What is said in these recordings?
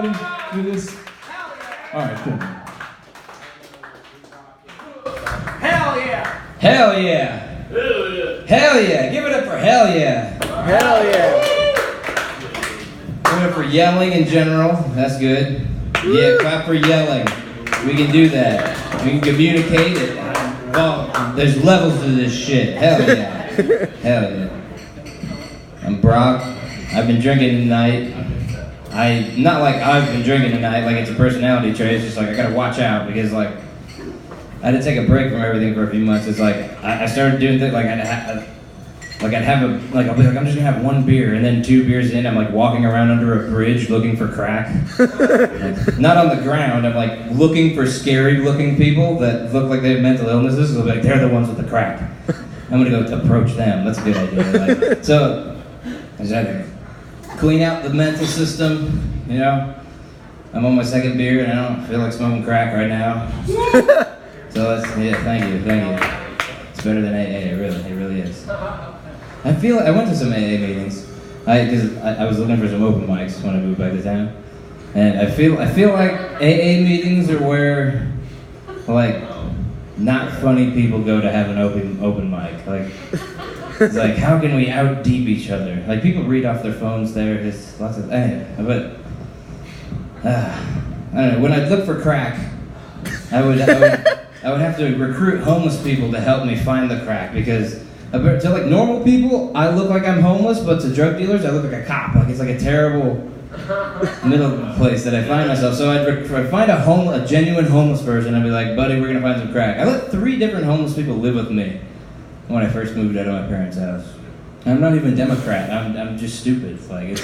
Do this? Alright, cool. Hell yeah! Hell yeah! Hell yeah! Hell yeah! Give it up for hell yeah! Hell yeah! Give it up for yelling in general. That's good. Yeah, clap for yelling. We can do that. We can communicate it. Well, there's levels to this shit. Hell yeah. Hell yeah. I'm Brock. I've been drinking tonight. Not like I've been drinking tonight, like it's a personality trait. It's just like I gotta watch out because like I had to take a break from everything for a few months. It's like I started doing things like I'll be like I'm just gonna have one beer, and then 2 beers in, I'm like walking around under a bridge looking for crack. Like, not on the ground. I'm like looking for scary looking people that look like they have mental illnesses. So like they're the ones with the crack. I'm gonna go approach them. That's a good idea. Like, so I just had to clean out the mental system, you know? I'm on my 2nd beer and I don't feel like smoking crack right now. So thank you. It's better than AA, it really is. I went to some AA meetings, because I was looking for some open mics when I moved back to town. And I feel like AA meetings are where, like, not funny people go to have an open mic. Like, it's like, how can we out deep each other? Like, people read off their phones there. There's lots of, but I don't know. When I look for crack, I would have to recruit homeless people to help me find the crack because to like normal people, I look like I'm homeless, but to drug dealers, I look like a cop. Like it's like a terrible middle place that I find myself. So I'd find a genuine homeless person. I'd be like, buddy, we're gonna find some crack. I let 3 different homeless people live with me when I first moved out of my parents' house. I'm not even Democrat. I'm just stupid. Like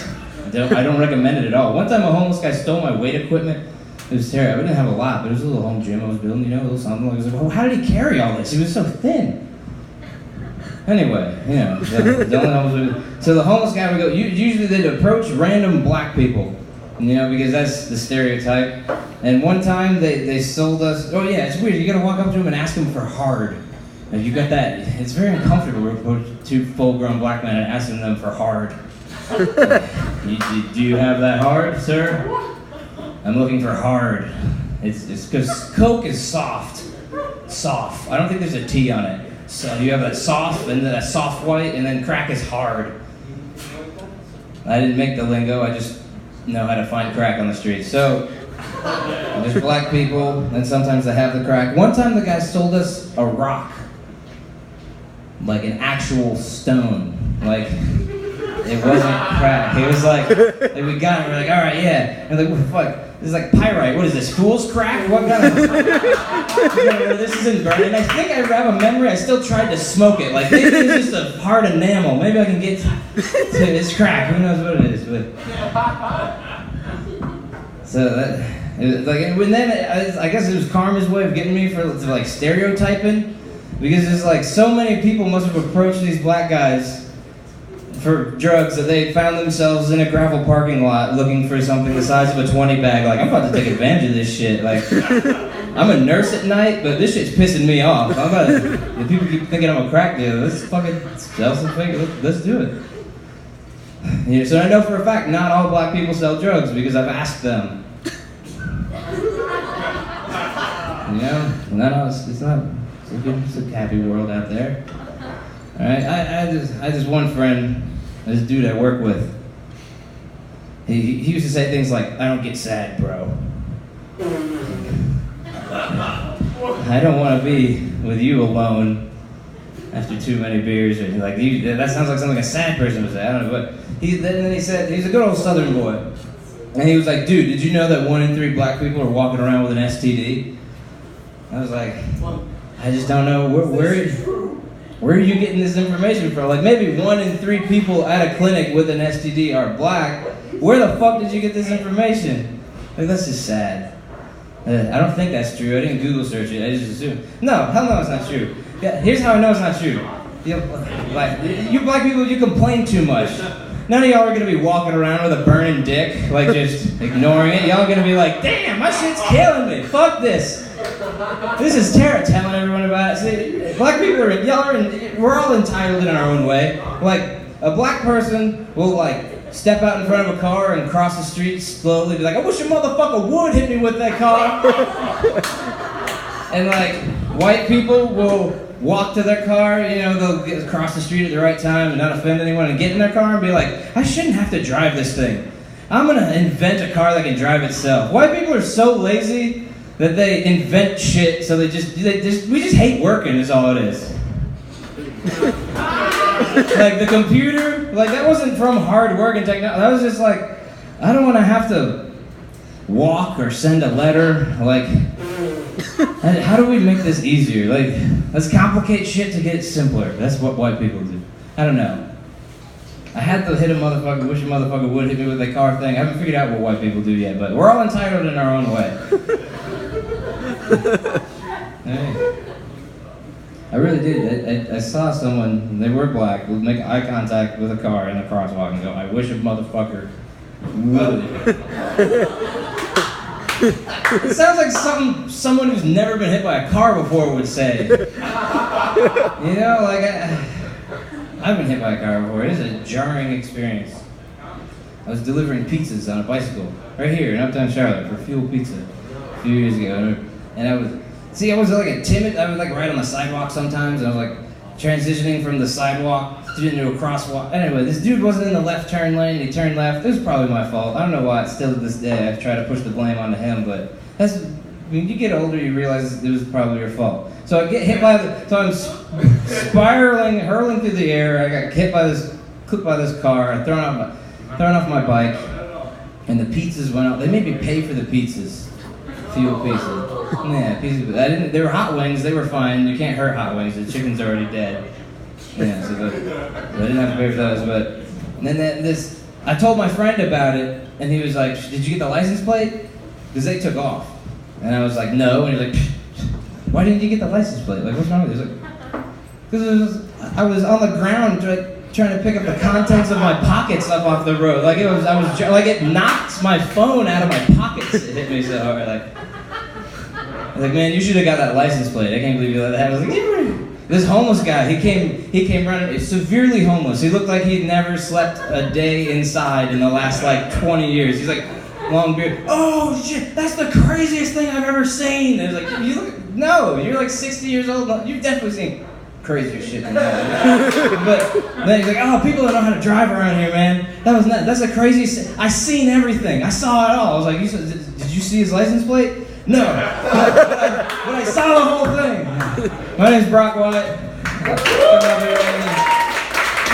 I don't recommend it at all. One time a homeless guy stole my weight equipment. It was terrible. I didn't have a lot, but it was a little home gym I was building, a little something. I was like, well, how did he carry all this? He was so thin. Anyway, so the homeless guy would go, usually they'd approach random black people, because that's the stereotype. And one time they sold us, oh yeah, it's weird, you gotta walk up to them and ask them for hard. And you got that, it's very uncomfortable to approach 2 full-grown black men and asking them for hard. Do you have that hard, sir? I'm looking for hard. It's because Coke is soft. Soft. I don't think there's a T on it. So you have that soft and then that soft white, and then crack is hard. I didn't make the lingo. I just know how to find crack on the street. So there's black people, and sometimes they have the crack. One time the guy sold us a rock, like an actual stone. Like it wasn't crack. It was like we got it. We're like, all right, yeah. And like, what the fuck? This is like pyrite. What is this? Fool's crack? What kind of? This isn't burning. I think I have a memory. I still tried to smoke it. Like maybe it's just a hard enamel. Maybe I can get to it's crack. Who knows what it is? But so that it was like, and then I guess it was karma's way of getting me to like stereotyping, because there's like so many people must have approached these black guys for drugs that they found themselves in a gravel parking lot looking for something the size of a 20 bag. Like, I'm about to take advantage of this shit. Like, I'm a nurse at night, but this shit's pissing me off. If people keep thinking I'm a crack dealer, let's fucking sell some fake. Let's do it. So I know for a fact not all black people sell drugs because I've asked them. It's a happy world out there. All right, I just one friend. This dude I work with, he used to say things like, I don't get sad, bro. I don't want to be with you alone after too many beers. Or like that sounds like something a sad person would say. I don't know, but then he said, he's a good old Southern boy. And he was like, dude, did you know that 1 in 3 black people are walking around with an STD? I was like, I just don't know, where are you getting this information from? Like, maybe 1 in 3 people at a clinic with an STD are black. Where the fuck did you get this information? Like, that's just sad. I don't think that's true. I didn't Google search it. I just assumed. No, hell no, it's not true. Yeah, here's how I know it's not true. You black people, you complain too much. None of y'all are gonna be walking around with a burning dick, like just ignoring it. Y'all are gonna be like, damn, my shit's killing me. Fuck this. This is terror, telling everyone about it. See, black people we're all entitled in our own way. Like, a black person will like step out in front of a car and cross the street slowly, be like, I wish a motherfucker would hit me with that car. And like, white people will walk to their car, you know, they'll get across the street at the right time and not offend anyone and get in their car and be like, I shouldn't have to drive this thing. I'm gonna invent a car that can drive itself. White people are so lazy that they invent shit, so we just hate working is all it is. Like the computer, like that wasn't from hard work and technology. That was just like, I don't want to have to walk or send a letter. Like, how do we make this easier? Like, let's complicate shit to get it simpler. That's what white people do. I don't know. I had to hit a motherfucker, wish a motherfucker would hit me with a car thing. I haven't figured out what white people do yet, but we're all entitled in our own way. Hey. I really did. I saw someone, they were black, would make eye contact with a car in a crosswalk and go, I wish a motherfucker would. It sounds like something someone who's never been hit by a car before would say. You know, like, I've been hit by a car before. It is a jarring experience. I was delivering pizzas on a bicycle, right here in Uptown Charlotte, for Fuel Pizza, a few years ago. And I was like a timid, I was like right on the sidewalk sometimes, and I was like transitioning from the sidewalk into a crosswalk. Anyway, this dude wasn't in the left turn lane, and he turned left. It was probably my fault. I don't know why, still to this day, I try to push the blame onto him, but when you get older, you realize it was probably your fault. So I get hit so I'm spiraling, hurling through the air. I got clipped by this car. I thrown off my bike, and the pizzas went out. They made me pay for the pizzas, Fuel Pizza. Yeah, pizzas. They were hot wings. They were fine. You can't hurt hot wings. The chicken's already dead. Yeah, so I didn't have to pay for those. But and then I told my friend about it, and he was like, "Did you get the license plate?" Because they took off, and I was like, "No," and he was like, why didn't you get the license plate? Like, what's wrong with it? Because I was on the ground trying to pick up the contents of my pockets up off the road. Like it knocked my phone out of my pockets. It hit me so hard. I was like, man, you should have got that license plate. I can't believe you let that happen. I was like, this homeless guy, he came running, severely homeless. He looked like he'd never slept a day inside in the last like 20 years. He's like, long beard. Oh shit, that's the craziest thing I've ever seen. And it's like, you're like 60 years old. You've definitely seen crazier shit than that. But then he's like, oh, people don't know how to drive around here, man. That's a crazy. I seen everything. I saw it all. I was like, did you see his license plate? No. But I saw the whole thing. My name's Brock White.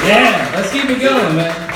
Yeah, let's keep it going, man.